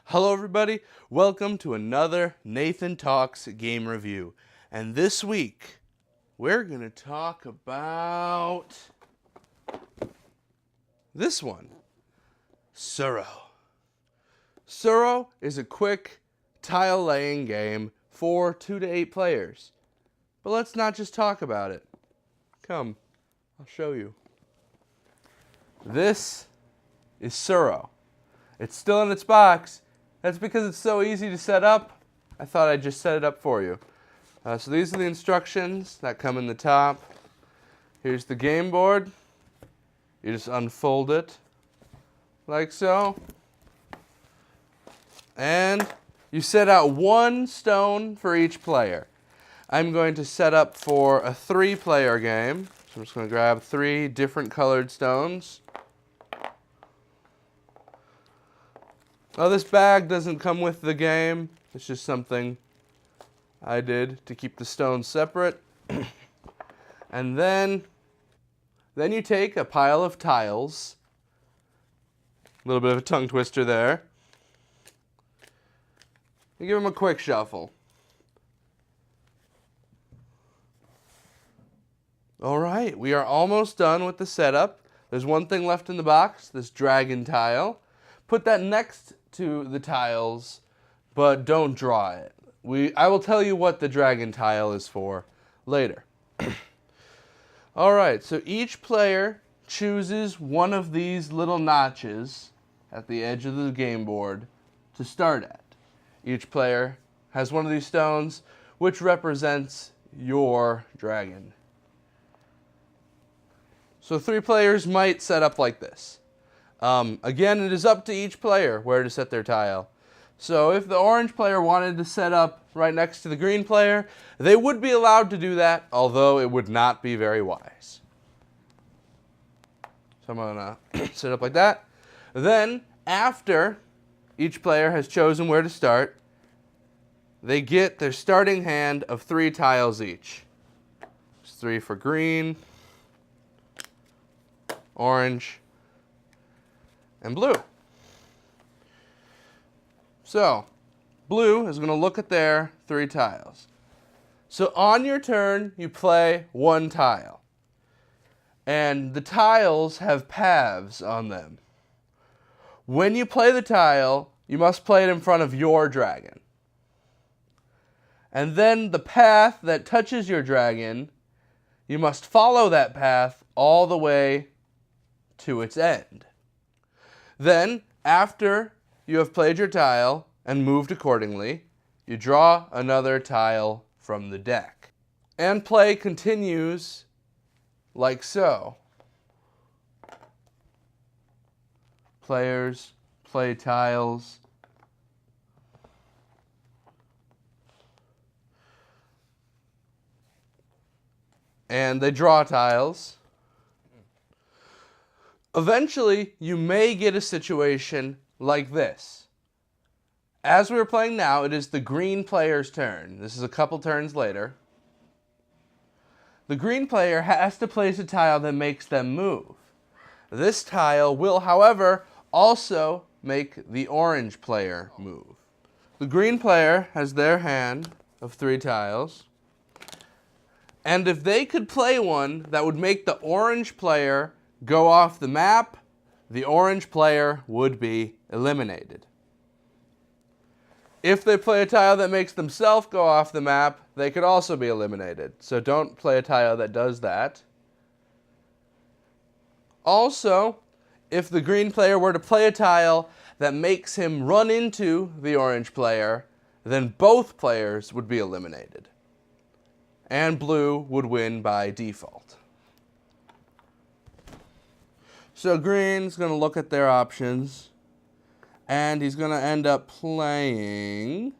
Hello everybody, welcome to another Nathan Talks game review. And this week, we're going to talk about this one, Tsuro. Tsuro is a quick tile laying game for 2 to 8 players. But let's not just talk about it. Come, I'll show you. This is Tsuro. It's still in its box. That's because it's so easy to set up. I thought I'd just set it up for you. So these are the instructions that come in the top. Here's the game board. You just unfold it like so. And you set out 1 stone for each player. I'm going to set up for a 3-player game. So I'm just going to grab 3 different colored stones. Oh, this bag doesn't come with the game. It's just something I did to keep the stones separate. And then you take a pile of tiles. A little bit of a tongue twister there. You give them a quick shuffle. All right, we are almost done with the setup. There's one thing left in the box, this dragon tile. Put that next to the tiles, but don't draw it. I will tell you what the dragon tile is for later. Alright, so each player chooses one of these little notches at the edge of the game board to start at. Each player has one of these stones, which represents your dragon. So 3 players might set up like this. Again, it is up to each player where to set their tile. So if the orange player wanted to set up right next to the green player, they would be allowed to do that, although it would not be very wise. So I'm going to set up like that. Then, after each player has chosen where to start, they get their starting hand of 3 tiles each. There's 3 for green, orange, and blue. So, blue is going to look at their 3 tiles. So on your turn, you play 1 tile. And the tiles have paths on them. When you play the tile, you must play it in front of your dragon. And then the path that touches your dragon, you must follow that path all the way to its end. Then, after you have played your tile and moved accordingly, you draw another tile from the deck. And play continues like so. Players play tiles. And they draw tiles. Eventually, you may get a situation like this. As we're playing now, it is the green player's turn. This is a couple turns later. The green player has to place a tile that makes them move. This tile will, however, also make the orange player move. The green player has their hand of 3 tiles. And if they could play one that would make the orange player go off the map, the orange player would be eliminated. If they play a tile that makes themselves go off the map, they could also be eliminated. So don't play a tile that does that. Also, if the green player were to play a tile that makes him run into the orange player, then both players would be eliminated. And blue would win by default. So green's going to look at their options, and he's going to end up playing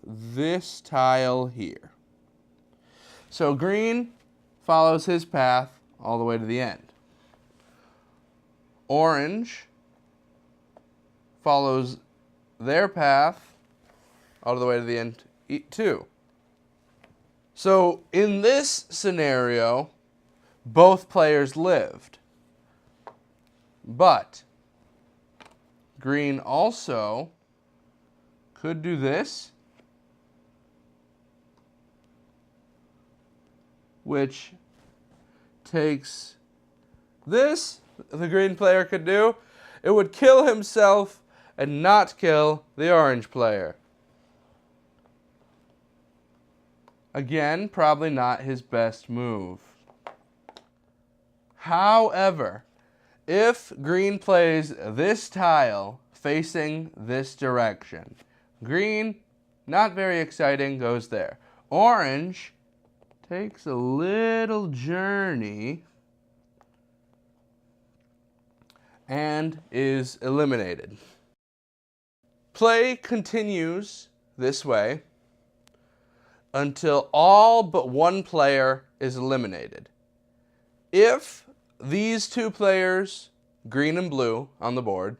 this tile here. So green follows his path all the way to the end. Orange follows their path all the way to the end too. So in this scenario, both players lived. But green also could do this, which takes this, the green player could do. It would kill himself and not kill the orange player. Again, probably not his best move. However, if green plays this tile facing this direction, green, not very exciting, goes there. Orange takes a little journey and is eliminated. Play continues this way until all but one player is eliminated. If these two players, green and blue on the board,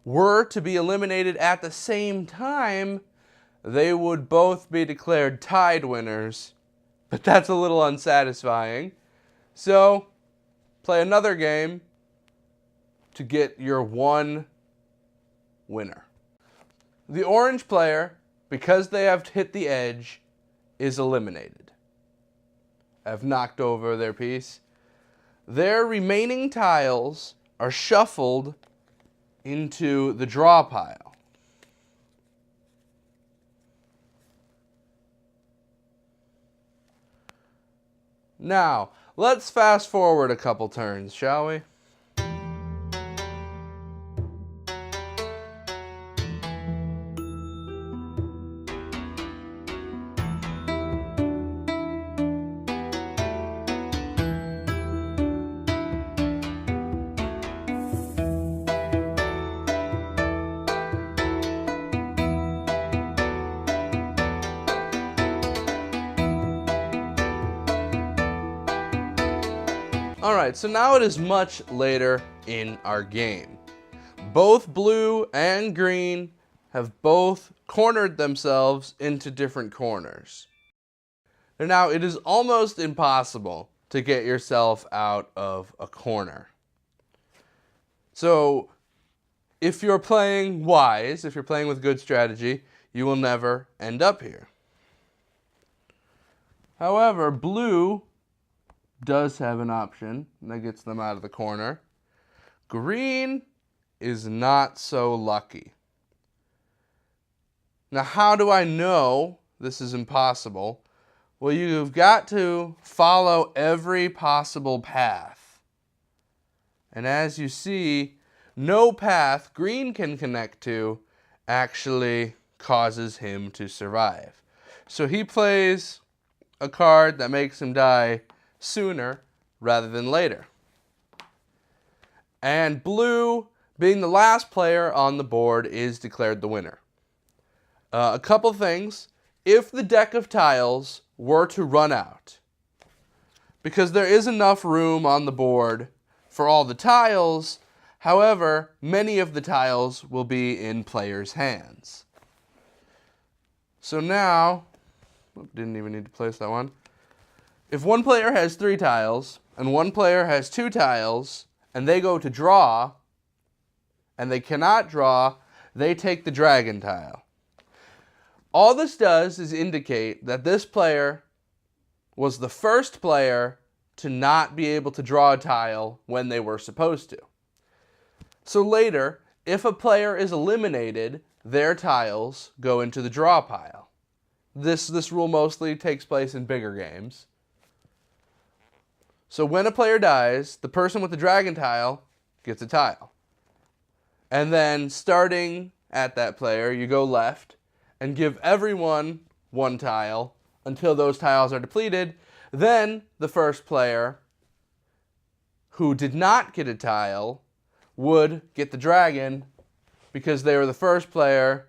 were to be eliminated at the same time, they would both be declared tied winners, but that's a little unsatisfying. So, play another game to get your one winner. The orange player, because they have hit the edge, is eliminated. Have knocked over their piece. Their remaining tiles are shuffled into the draw pile. Now, let's fast forward a couple turns, shall we? Alright, so now it is much later in our game. Both blue and green have both cornered themselves into different corners. And now it is almost impossible to get yourself out of a corner. So if you're playing wise, if you're playing with good strategy, you will never end up here. However, blue does have an option that gets them out of the corner. Green is not so lucky. Now, how do I know this is impossible? Well, you've got to follow every possible path. And as you see, no path green can connect to actually causes him to survive. So he plays a card that makes him die sooner rather than later. And blue, being the last player on the board, is declared the winner. A couple things. If the deck of tiles were to run out, because there is enough room on the board for all the tiles, however, many of the tiles will be in players' hands. So now, didn't even need to place that one. If one player has 3 tiles, and one player has 2 tiles, and they go to draw, and they cannot draw, they take the dragon tile. All this does is indicate that this player was the first player to not be able to draw a tile when they were supposed to. So later, if a player is eliminated, their tiles go into the draw pile. This rule mostly takes place in bigger games. So when a player dies, the person with the dragon tile gets a tile. And then starting at that player, you go left and give everyone 1 tile until those tiles are depleted. Then the first player who did not get a tile would get the dragon because they were the first player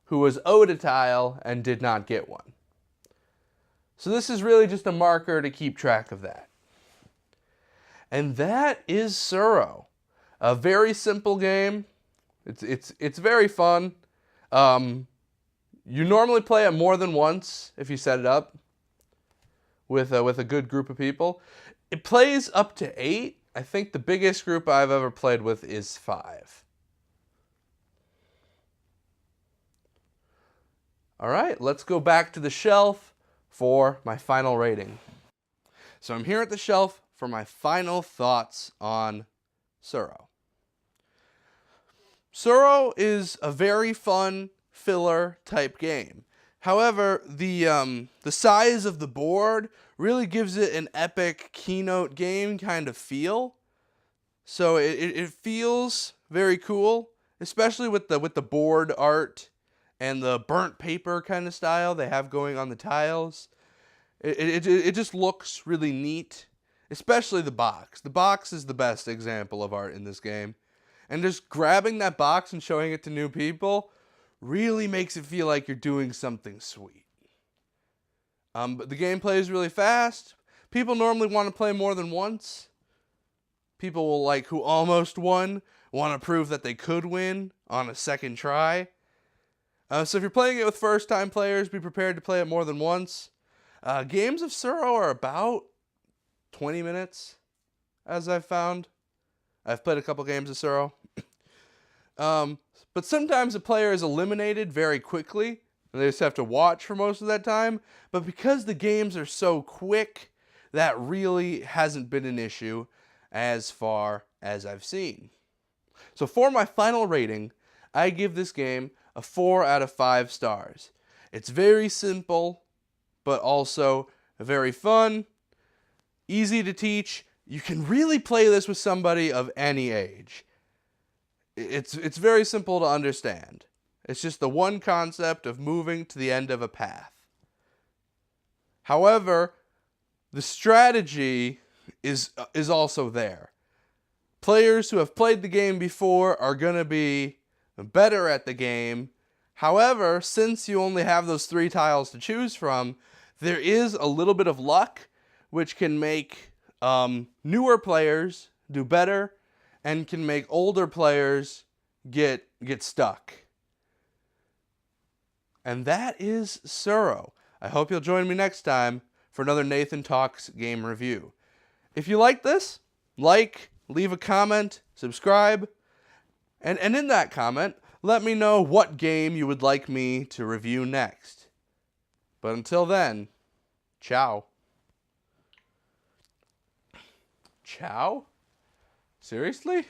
who was owed a tile and did not get one. So this is really just a marker to keep track of that. And that is Tsuro. A very simple game. It's very fun. You normally play it more than once if you set it up with a good group of people. It plays up to 8. I think the biggest group I've ever played with is 5. All right, let's go back to the shelf for my final rating. So I'm here at the shelf for my final thoughts on Tsuro. Tsuro is a very fun filler type game. However, the size of the board really gives it an epic keynote game kind of feel. So it feels very cool, especially with the board art and the burnt paper kind of style they have going on the tiles. It just looks really neat, especially the box. The box is the best example of art in this game. And just grabbing that box and showing it to new people really makes it feel like you're doing something sweet. But the gameplay is really fast. People normally want to play more than once. People will, like, who almost won want to prove that they could win on a second try. So if you're playing it with first-time players, be prepared to play it more than once. Games of Tsuro are about 20 minutes, as I've found. I've played a couple games of Tsuro. But sometimes a player is eliminated very quickly, and they just have to watch for most of that time. But because the games are so quick, that really hasn't been an issue as far as I've seen. So for my final rating, I give this game a 4 out of 5 stars. It's very simple, but also very fun, easy to teach. You can really play this with somebody of any age. It's very simple to understand. It's just the one concept of moving to the end of a path. However, the strategy is also there. Players who have played the game before are going to be better at the game. However, since you only have those 3 tiles to choose from, there is a little bit of luck, which can make newer players do better and can make older players get stuck. And that is Tsuro. I hope you'll join me next time for another Nathan Talks game review. If you like this, leave a comment, subscribe, and in that comment, let me know what game you would like me to review next. But until then, ciao. Ciao? Seriously?